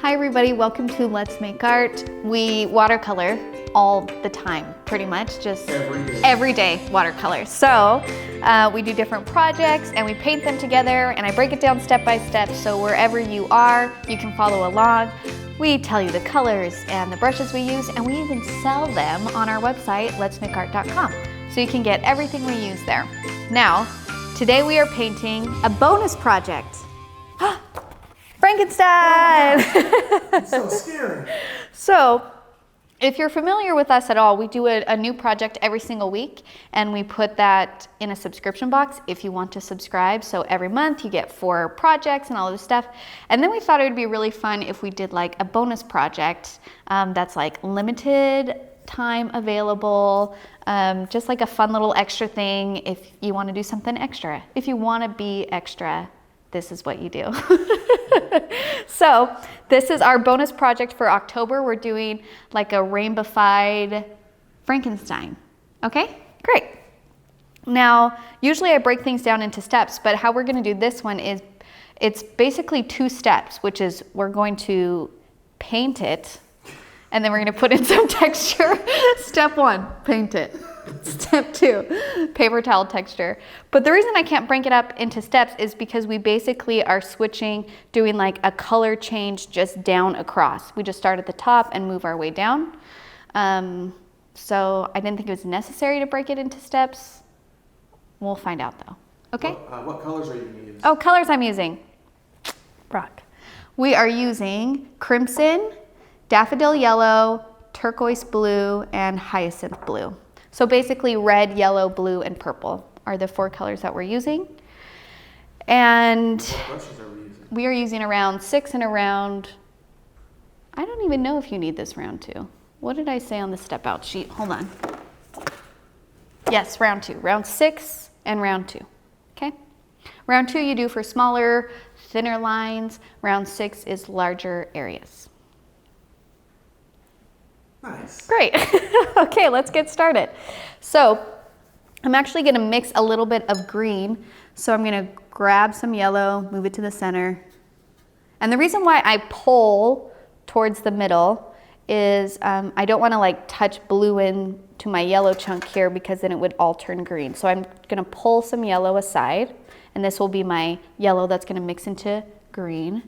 Hi everybody, welcome to Let's Make Art. We watercolor all the time, pretty much, just every day watercolor. So we do different projects and we paint them together, and I break it down step by step, so wherever you are, you can follow along. We tell you the colors and the brushes we use, and we even sell them on our website, letsmakeart.com. So you can get everything we use there. Now, today we are painting a bonus project. Frankenstein! It's so scary. So, if you're familiar with us at all, we do a new project every single week, and we put that in a subscription box if you want to subscribe. So every month you get 4 projects and all this stuff. And then we thought it would be really fun if we did like a bonus project that's like limited time available, just like a fun little extra thing if you want to do something extra. If you want to be extra, this is what you do. So this is our bonus project for October. We're doing like a rainbowified Frankenstein. Okay, great. Now, usually I break things down into steps, but how we're gonna do this one is it's basically 2 steps, which is we're going to paint it, and then we're gonna put in some texture. Step 1, paint it. Step 2, paper towel texture. But the reason I can't break it up into steps is because we basically are switching, doing like a color change just down across. We just start at the top and move our way down. So I didn't think it was necessary to break it into steps. We'll find out though. Okay? What colors are you going to use? Oh, colors I'm using. Rock. We are using crimson, daffodil yellow, turquoise blue, and hyacinth blue. So basically red, yellow, blue, and purple are the 4 colors that we're using. And what brushes are we using? We are using around 6 and around, I don't even know if you need this round 2. What did I say on the step out sheet? Hold on. Yes, round 2. Round 6 and round 2. Okay? Round 2 you do for smaller, thinner lines. Round 6 is larger areas. Nice. Great. Okay, let's get started. So I'm actually going to mix a little bit of green. So I'm going to grab some yellow, move it to the center. And the reason why I pull towards the middle is I don't want to like touch blue in to my yellow chunk here, because then it would all turn green. So I'm going to pull some yellow aside, and this will be my yellow that's going to mix into green.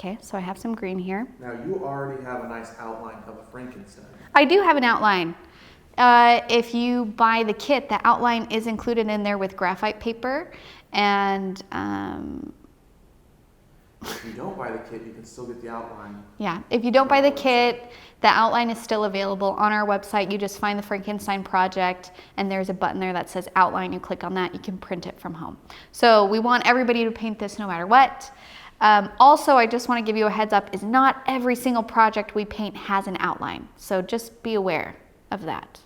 Okay, so I have some green here. Now you already have a nice outline of a Frankenstein. I do have an outline. If you buy the kit, the outline is included in there with graphite paper. And if you don't buy the kit, you can still get the outline. Yeah, if you don't buy the kit, the outline is still available on our website. You just find the Frankenstein project, and there's a button there that says outline. You click on that, you can print it from home. So we want everybody to paint this no matter what. Also, I just want to give you a heads up, is not every single project we paint has an outline. So just be aware of that.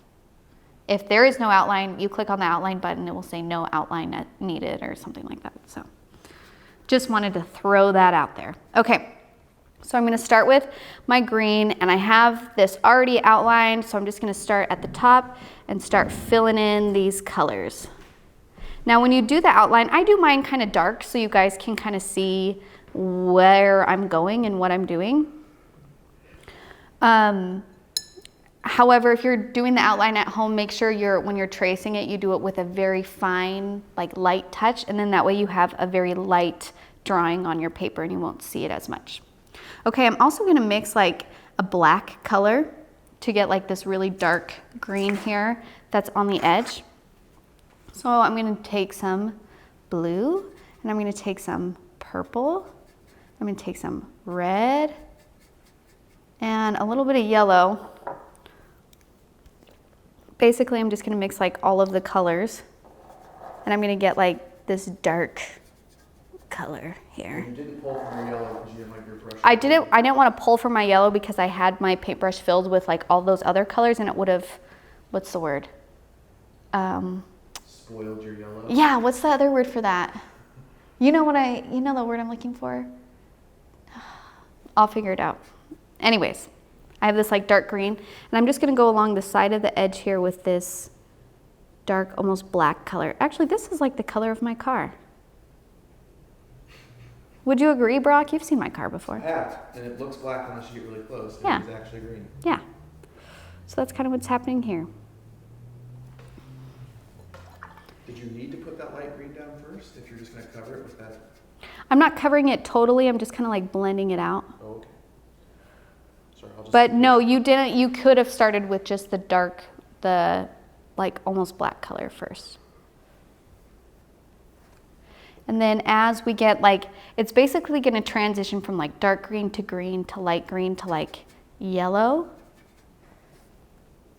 If there is no outline, you click on the outline button, it will say no outline needed or something like that. So just wanted to throw that out there. Okay, so I'm going to start with my green, and I have this already outlined, so I'm just going to start at the top and start filling in these colors. Now when you do the outline, I do mine kind of dark so you guys can kind of see where I'm going and what I'm doing. However, if you're doing the outline at home, make sure when you're tracing it, you do it with a very fine, like light touch, and then that way you have a very light drawing on your paper and you won't see it as much. Okay, I'm also gonna mix like a black color to get like this really dark green here that's on the edge. So I'm gonna take some blue, and I'm gonna take some purple, I'm gonna take some red, and a little bit of yellow. Basically, I'm just gonna mix like all of the colors, and I'm gonna get like this dark color here. You didn't pull from your yellow because you didn't like your brush. I didn't want to pull from my yellow because I had my paintbrush filled with like all those other colors, and it would have, what's the word? Spoiled your yellow? Yeah, what's the other word for that? You know the word I'm looking for? I'll figure it out. Anyways, I have this like dark green, and I'm just gonna go along the side of the edge here with this dark, almost black color. Actually, this is like the color of my car. Would you agree, Brock? You've seen my car I before. have, and it looks black unless you get really close. Yeah. It is actually green. Yeah. So that's kind of what's happening here. Did you need to put that light green down first if you're just going to cover it with that? I'm not covering it totally. I'm just kind of like blending it out. Oh, okay. Sorry, I'll just. But no, you didn't. You could have started with just the dark, the like almost black color first. And then as we get like, it's basically going to transition from like dark green to like yellow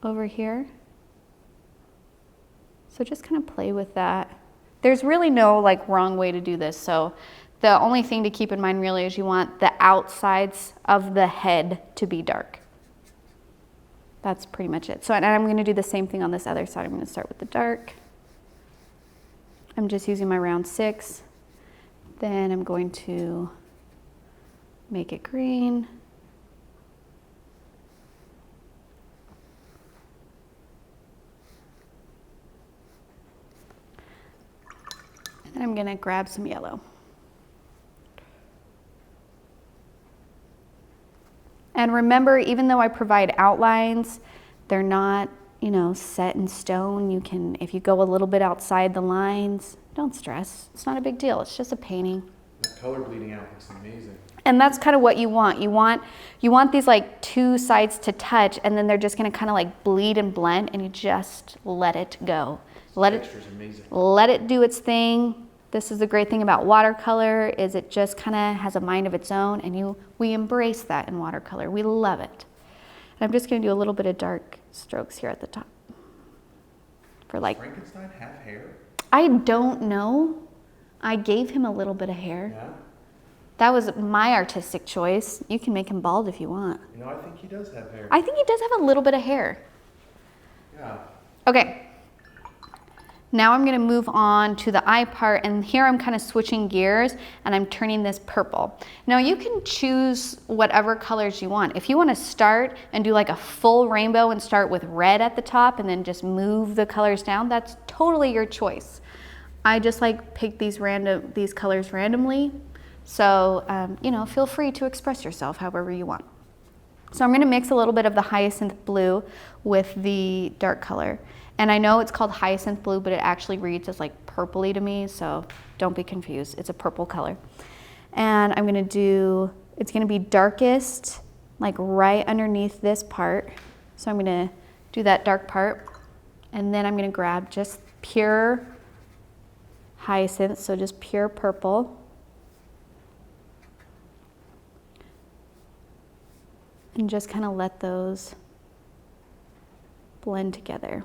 over here. So just kind of play with that. There's really no like wrong way to do this. So the only thing to keep in mind really is you want the outsides of the head to be dark. That's pretty much it. So and I'm going to do the same thing on this other side. I'm going to start with the dark. I'm just using my round 6. Then I'm going to make it green. And then I'm going to grab some yellow. And remember, even though I provide outlines, they're not, you know, set in stone. You can, if you go a little bit outside the lines, don't stress. It's not a big deal. It's just a painting. The color bleeding out looks amazing. And that's kind of what you want. You want these like two sides to touch, and then they're just going to kind of like bleed and blend, and you just let it go. Texture's amazing. Let it do its thing. This is the great thing about watercolor, is it just kind of has a mind of its own, and we embrace that in watercolor. We love it. And I'm just going to do a little bit of dark strokes here at the top. For like, Frankenstein have hair? I don't know. I gave him a little bit of hair. Yeah. That was my artistic choice. You can make him bald if you want. You know, I think he does have hair. I think he does have a little bit of hair. Yeah. Okay. Now I'm going to move on to the eye part, and here I'm kind of switching gears and I'm turning this purple. Now you can choose whatever colors you want. If you want to start and do like a full rainbow and start with red at the top and then just move the colors down, that's totally your choice. I just like pick these colors randomly. So, you know, feel free to express yourself however you want. So I'm going to mix a little bit of the hyacinth blue with the dark color. And I know it's called hyacinth blue, but it actually reads as like purpley to me, so don't be confused. It's a purple color. And I'm going to do, it's going to be darkest like right underneath this part. So I'm going to do that dark part. And then I'm going to grab just pure hyacinth, so just pure purple. And just kind of let those blend together.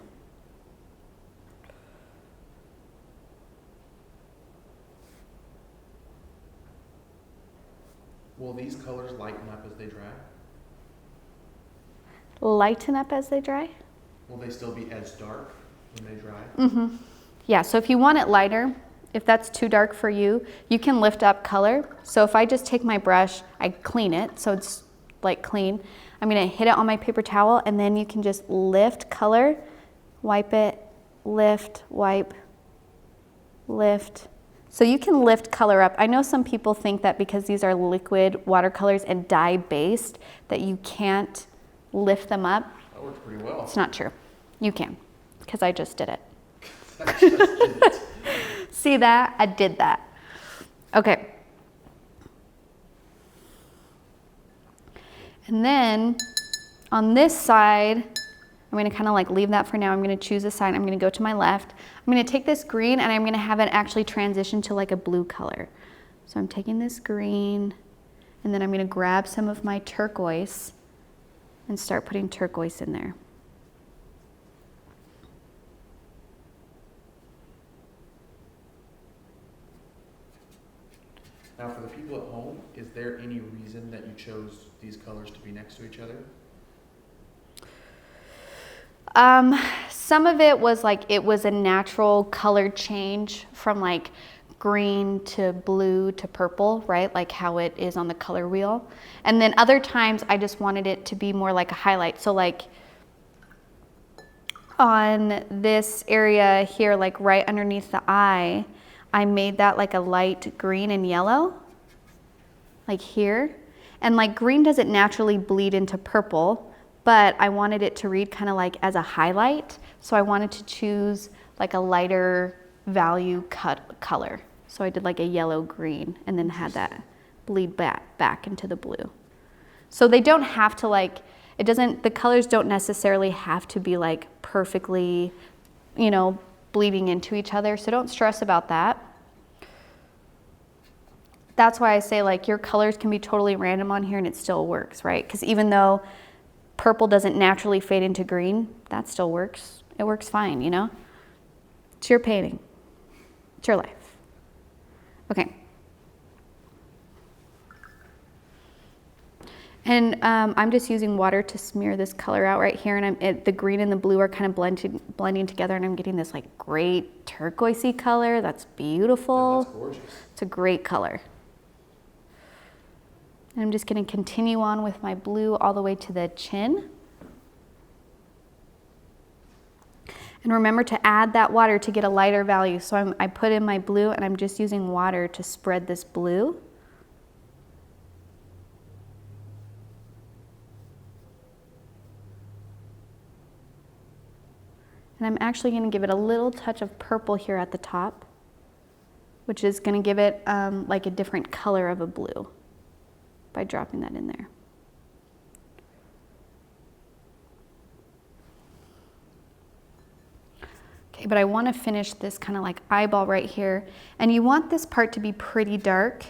Will these colors lighten up as they dry? Lighten up as they dry? Will they still be as dark when they dry? Mm-hmm. Yeah, so if you want it lighter, if that's too dark for you, you can lift up color. So if I just take my brush, I clean it, so it's like clean. I'm gonna hit it on my paper towel, and then you can just lift color, wipe it, lift, wipe, lift. So you can lift color up. I know some people think that because these are liquid watercolors and dye based, that you can't lift them up. That works pretty well. It's not true. You can, because I just did it. I just did it. See that? I did that. Okay. And then on this side, I'm going to kind of like leave that for now. I'm going to choose a side. I'm going to go to my left. I'm going to take this green and I'm going to have it actually transition to like a blue color. So I'm taking this green and then I'm going to grab some of my turquoise and start putting turquoise in there. Now for the people at home, is there any reason that you chose these colors to be next to each other? Some of it was like, it was a natural color change from like green to blue to purple, right? Like how it is on the color wheel. And then other times I just wanted it to be more like a highlight. So like on this area here, like right underneath the eye, I made that like a light green and yellow. like here. And like green doesn't naturally bleed into purple, but I wanted it to read kind of like as a highlight. So I wanted to choose like a lighter value color. So I did like a yellow green and then had that bleed back into the blue. So they don't have to like, the colors don't necessarily have to be like perfectly, you know, bleeding into each other. So don't stress about that. That's why I say like your colors can be totally random on here and it still works, right? Because even though purple doesn't naturally fade into green, that still works. It works fine, you know? It's your painting. It's your life. Okay. And I'm just using water to smear this color out right here, and the green and the blue are kind of blending together, and I'm getting this like great turquoisey color. That's beautiful. That's gorgeous. It's a great color. And I'm just going to continue on with my blue all the way to the chin. And remember to add that water to get a lighter value. So I put in my blue, and I'm just using water to spread this blue. And I'm actually going to give it a little touch of purple here at the top, which is going to give it like a different color of a blue by dropping that in there. Okay, but I want to finish this kind of like eyeball right here. And you want this part to be pretty dark,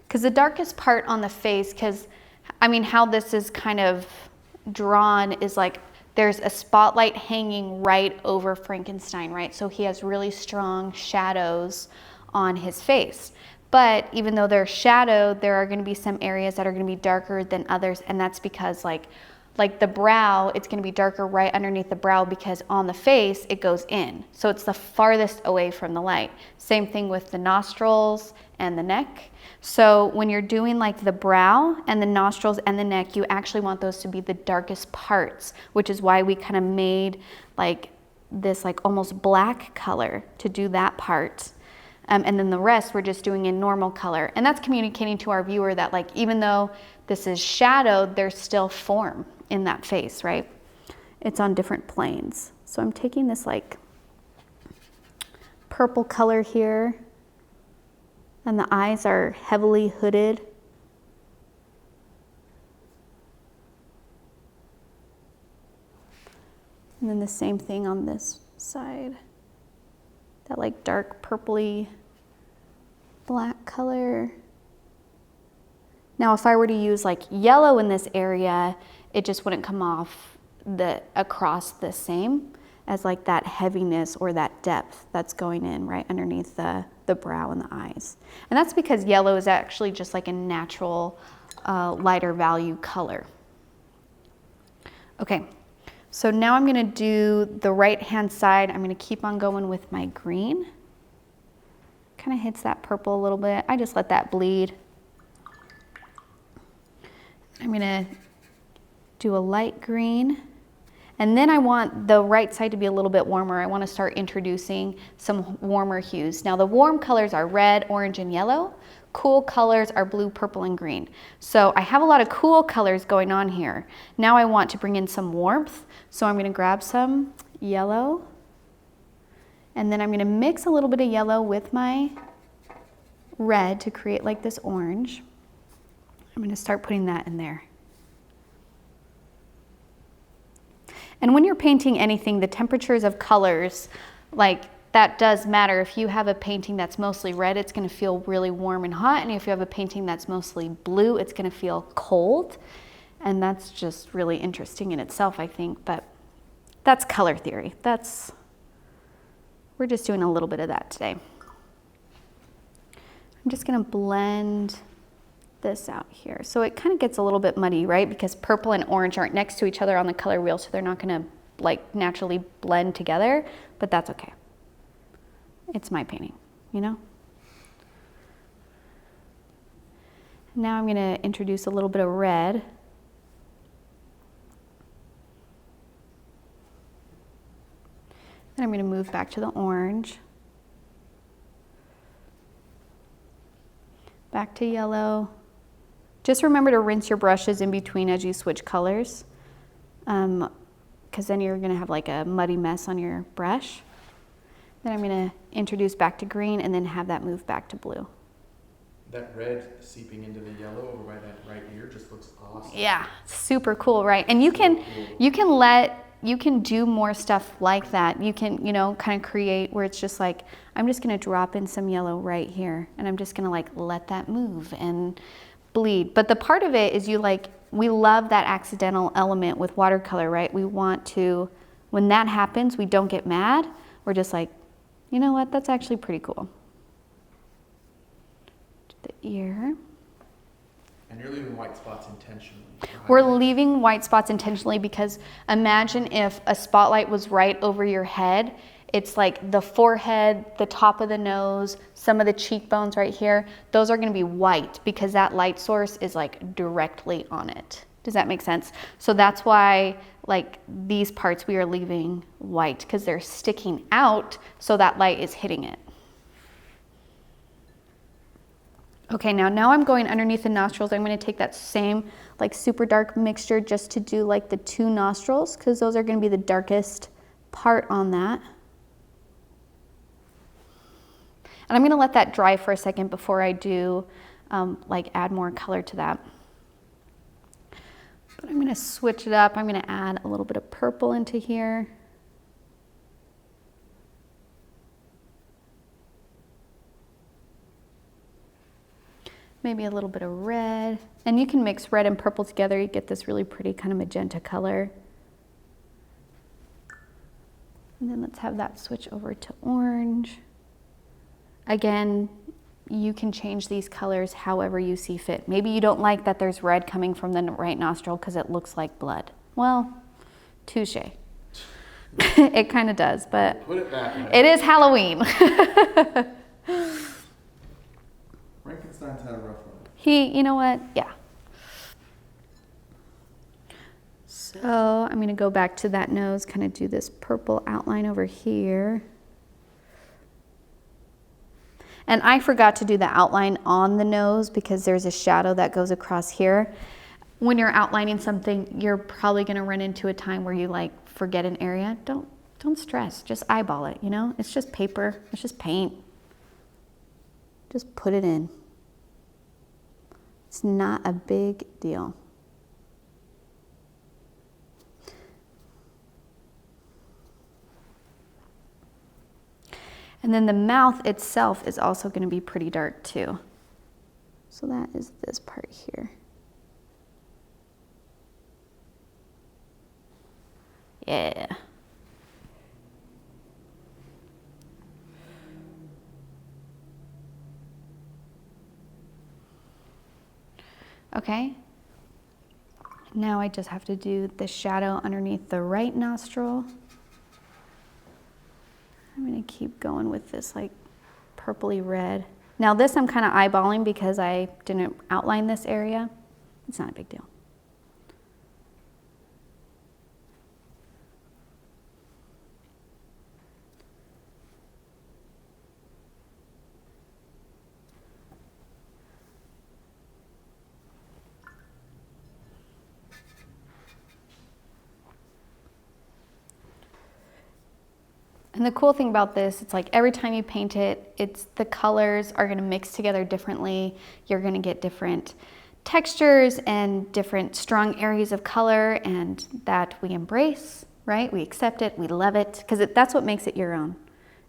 because the darkest part on the face, because I mean how this is kind of drawn is like there's a spotlight hanging right over Frankenstein, right? So he has really strong shadows on his face. But even though they're shadowed, there are going to be some areas that are going to be darker than others, and that's because like the brow, it's going to be darker right underneath the brow because on the face it goes in. So it's the farthest away from the light. Same thing with the nostrils and the neck. So when you're doing like the brow and the nostrils and the neck, you actually want those to be the darkest parts, which is why we kind of made like this like almost black color to do that part. And then the rest we're just doing in normal color. And that's communicating to our viewer that like even though this is shadowed, there's still form in that face, right? It's on different planes. So I'm taking this like purple color here, and the eyes are heavily hooded. And then the same thing on this side. That like dark purpley black color. Now if I were to use like yellow in this area, it just wouldn't come off across the same as like that heaviness or that depth that's going in right underneath the brow and the eyes. And that's because yellow is actually just like a natural lighter value color. Okay, so now I'm gonna do the right hand side. I'm gonna keep on going with my green. Kind of hits that purple a little bit. I just let that bleed. I'm gonna do a light green. And then I want the right side to be a little bit warmer. I want to start introducing some warmer hues. Now the warm colors are red, orange, and yellow. Cool colors are blue, purple, and green. So I have a lot of cool colors going on here. Now I want to bring in some warmth. So I'm going to grab some yellow. And then I'm going to mix a little bit of yellow with my red to create like this orange. I'm going to start putting that in there. And when you're painting anything, the temperatures of colors, like that does matter. If you have a painting that's mostly red, it's going to feel really warm and hot. And if you have a painting that's mostly blue, it's going to feel cold. And that's just really interesting in itself, I think. But that's color theory. We're just doing a little bit of that today. I'm just going to blend this out here. So it kind of gets a little bit muddy, right? Because purple and orange aren't next to each other on the color wheel, so they're not going to like naturally blend together, but that's okay. It's my painting, you know? Now I'm going to introduce a little bit of red. Then I'm going to move back to the orange. Back to yellow. Just remember to rinse your brushes in between as you switch colors, because then you're gonna have like a muddy mess on your brush. Then I'm gonna introduce back to green and then have that move back to blue. That red seeping into the yellow over by that right ear just looks awesome. Yeah, super cool, right? And you can do more stuff like that. You can, kind of create where it's just like, I'm just gonna drop in some yellow right here and I'm just gonna like let that move and bleed. But the part of it is we love that accidental element with watercolor, right? We want to, when that happens, we don't get mad. We're just like, you know what, that's actually pretty cool. The ear. And you're leaving white spots intentionally. We're leaving white spots intentionally because imagine if a spotlight was right over your head. It's like the forehead, the top of the nose, some of the cheekbones right here. Those are gonna be white because that light source is like directly on it. Does that make sense? So that's why like these parts we are leaving white because they're sticking out so that light is hitting it. Okay, now I'm going underneath the nostrils. I'm gonna take that same like super dark mixture just to do like the two nostrils because those are gonna be the darkest part on that. And I'm gonna let that dry for a second before I do like add more color to that. But I'm gonna switch it up. I'm gonna add a little bit of purple into here. Maybe a little bit of red. And you can mix red and purple together. You get this really pretty kind of magenta color. And then let's have that switch over to orange. Again, you can change these colors however you see fit. Maybe you don't like that there's red coming from the right nostril because it looks like blood. Well, touche. It kind of does, but put it that way. It is Halloween. Frankenstein's had a rough one. You know what? Yeah. So I'm gonna go back to that nose, kind of do this purple outline over here. And I forgot to do the outline on the nose because there's a shadow that goes across here. When you're outlining something, you're probably gonna run into a time where you like forget an area. Don't stress, just eyeball it, It's just paper, it's just paint. Just put it in. It's not a big deal. And then the mouth itself is also going to be pretty dark too. So that is this part here. Yeah. Okay. Now I just have to do the shadow underneath the right nostril. I'm gonna keep going with this like purpley red. Now this I'm kind of eyeballing because I didn't outline this area. It's not a big deal. And the cool thing about this, it's like every time you paint it, the colors are gonna mix together differently. You're gonna get different textures and different strong areas of color, and that we embrace, right? We accept it, we love it, because that's what makes it your own.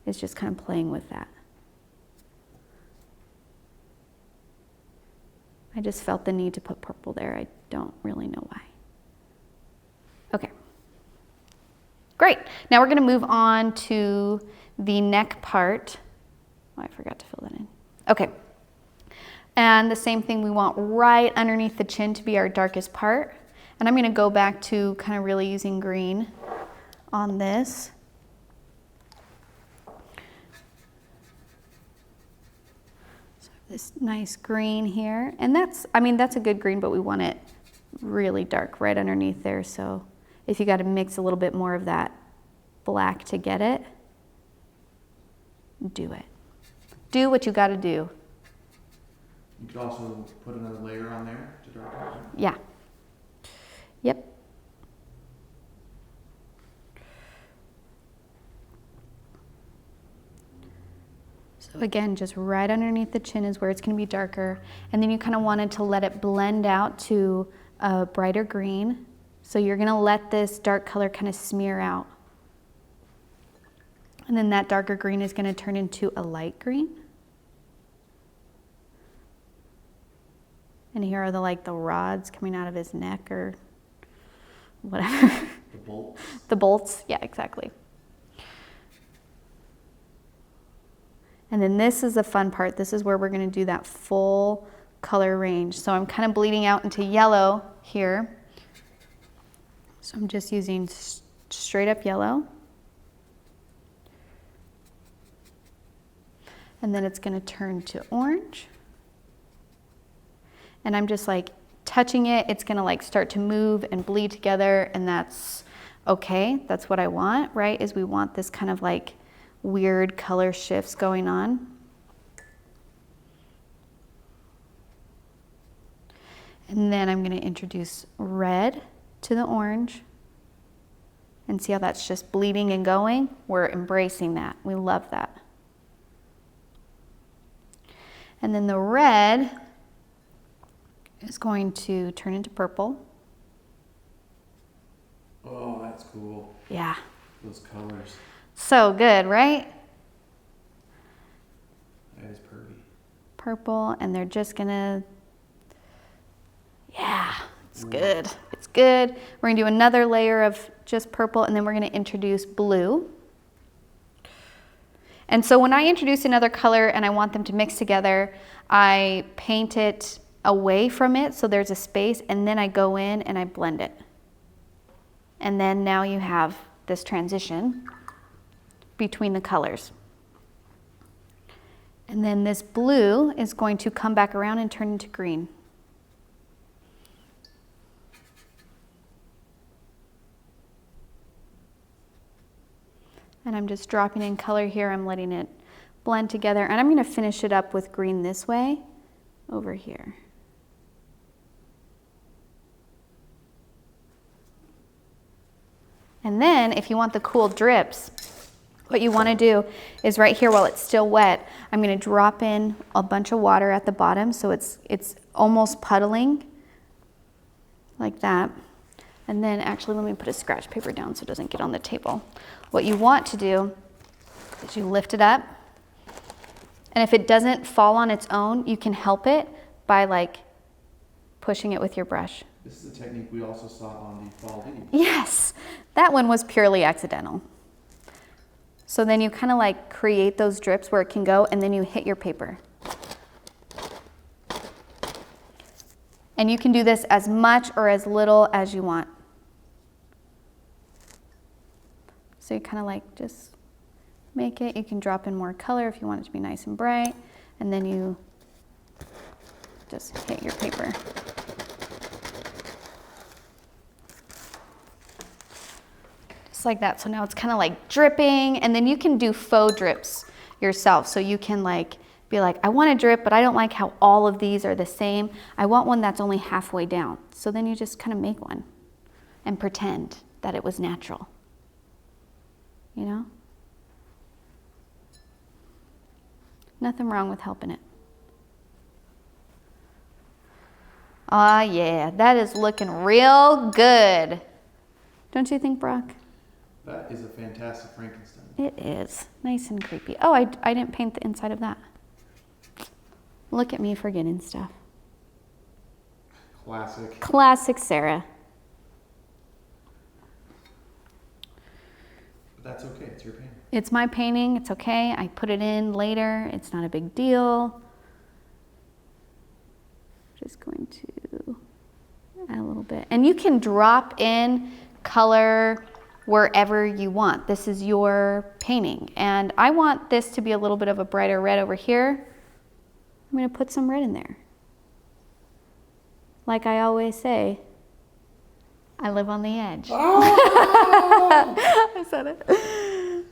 It's just kind of playing with that. I just felt the need to put purple there. I don't really know why. Okay. Great. Now we're going to move on to the neck part. Oh, I forgot to fill that in. Okay. And the same thing, we want right underneath the chin to be our darkest part. And I'm going to go back to kind of really using green on this. So this nice green here. And that's a good green, but we want it really dark right underneath there. So if you got to mix a little bit more of that black to get it, do it. Do what you got to do. You could also put another layer on there to drop it. Yeah. Yep. So again, just right underneath the chin is where it's going to be darker. And then you kind of wanted to let it blend out to a brighter green. So you're going to let this dark color kind of smear out. And then that darker green is going to turn into a light green. And here are the rods coming out of his neck or whatever. The bolts. The bolts, yeah, exactly. And then this is the fun part. This is where we're going to do that full color range. So I'm kind of bleeding out into yellow here. So I'm just using straight up yellow. And then it's going to turn to orange. And I'm just like touching it. It's going to like start to move and bleed together, and that's okay. That's what I want, right? Is we want this kind of like weird color shifts going on. And then I'm going to introduce red to the orange. And see how that's just bleeding and going? We're embracing that. We love that. And then the red is going to turn into purple. Oh, that's cool. Yeah. Those colors. So good, right? That is pretty. Purple, and they're just gonna, yeah, it's good. It's good. We're gonna do another layer of just purple, and then we're gonna introduce blue. And so when I introduce another color and I want them to mix together, I paint it away from it so there's a space, and then I go in and I blend it. And then now you have this transition between the colors. And then this blue is going to come back around and turn into green. And I'm just dropping in color here. I'm letting it blend together. And I'm going to finish it up with green this way over here. And then if you want the cool drips, what you want to do is right here while it's still wet, I'm going to drop in a bunch of water at the bottom so it's almost puddling like that. And then actually let me put a scratch paper down so it doesn't get on the table. What you want to do is you lift it up, and if it doesn't fall on its own, you can help it by like pushing it with your brush. This is a technique we also saw on the fall leaves. Yes, that one was purely accidental. So then you kind of like create those drips where it can go, and then you hit your paper. And you can do this as much or as little as you want. So you kind of like just make it. You can drop in more color if you want it to be nice and bright, and then you just hit your paper. Like that. So now it's kind of like dripping, and then you can do faux drips yourself. So you can like be like, I want a drip, but I don't like how all of these are the same. I want one that's only halfway down. So then you just kind of make one and pretend that it was natural. You know? Nothing wrong with helping it. Ah, yeah, that is looking real good. Don't you think, Brock? That is a fantastic Frankenstein. It is. Nice and creepy. Oh, I didn't paint the inside of that. Look at me forgetting stuff. Classic. Classic Sarah. But that's okay. It's your painting. It's my painting. It's okay. I put it in later. It's not a big deal. Just going to add a little bit. And you can drop in color wherever you want. This is your painting. And I want this to be a little bit of a brighter red over here. I'm going to put some red in there. Like I always say, I live on the edge. Oh! I said it.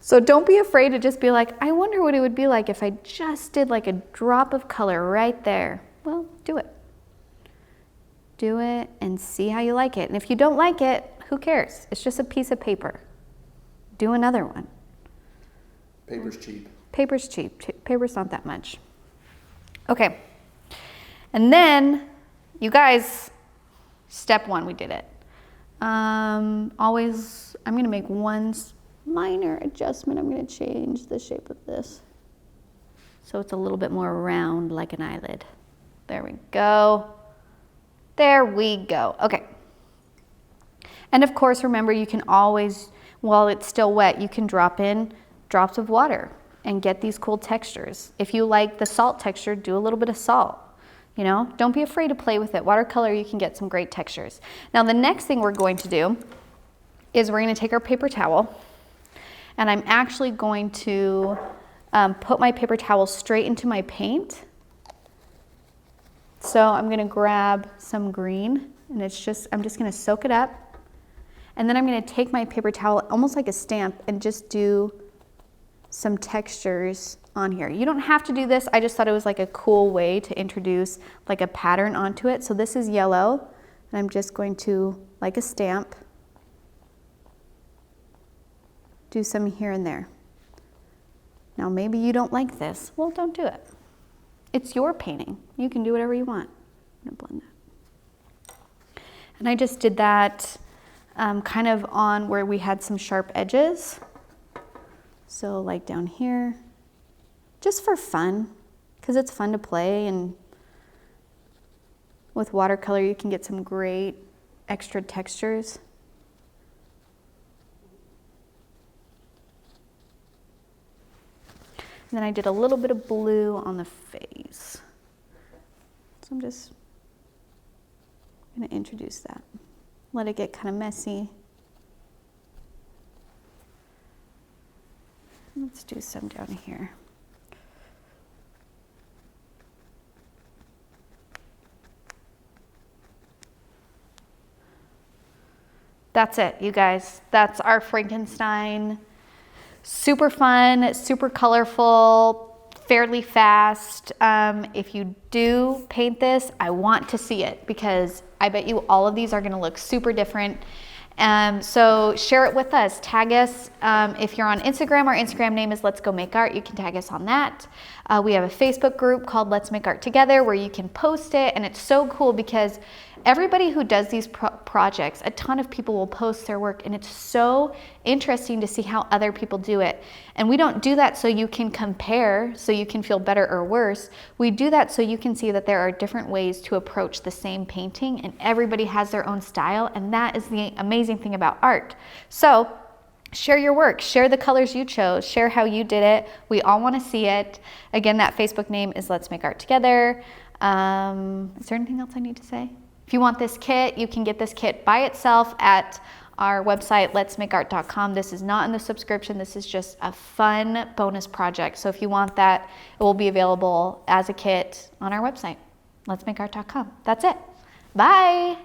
So don't be afraid to just be like, I wonder what it would be like if I just did like a drop of color right there. Well, do it. Do it and see how you like it. And if you don't like it, who cares? It's just a piece of paper. Do another one. Paper's cheap. Paper's cheap. Paper's not that much. Okay. And then, you guys, step one, we did it. Always, I'm going to make one minor adjustment. I'm going to change the shape of this so it's a little bit more round like an eyelid. There we go. There we go. Okay. And of course, remember, you can always, while it's still wet, you can drop in drops of water and get these cool textures. If you like the salt texture, do a little bit of salt. You know, don't be afraid to play with it. Watercolor, you can get some great textures. Now, the next thing we're going to do is we're going to take our paper towel, and I'm actually going to put my paper towel straight into my paint. So I'm going to grab some green, and I'm just going to soak it up. And then I'm going to take my paper towel, almost like a stamp, and just do some textures on here. You don't have to do this. I just thought it was like a cool way to introduce like a pattern onto it. So this is yellow, and I'm just going to, like a stamp, do some here and there. Now maybe you don't like this. Well, don't do it. It's your painting. You can do whatever you want. I'm gonna blend that. And I just did that kind of on where we had some sharp edges. So like down here, just for fun, because it's fun to play, and with watercolor you can get some great extra textures. And then I did a little bit of blue on the face. So I'm just going to introduce that. Let it get kind of messy. Let's do some down here. That's it, you guys. That's our Frankenstein. Super fun, super colorful, fairly fast. If you do paint this, I want to see it because I bet you all of these are gonna look super different. So share it with us, tag us. If you're on Instagram, our Instagram name is Let's Go Make Art. You can tag us on that. We have a Facebook group called Let's Make Art Together where you can post it, and it's so cool because everybody who does these projects, a ton of people will post their work, and it's so interesting to see how other people do it. And we don't do that so you can compare, so you can feel better or worse. We do that so you can see that there are different ways to approach the same painting, and everybody has their own style, and that is the amazing thing about art. So share your work, share the colors you chose, share how you did it. We all want to see it. Again, that Facebook name is Let's Make Art Together. Is there anything else I need to say? If you want this kit, you can get this kit by itself at our website, letsmakeart.com. This is not in the subscription. This is just a fun bonus project. So if you want that, it will be available as a kit on our website, letsmakeart.com. That's it. Bye.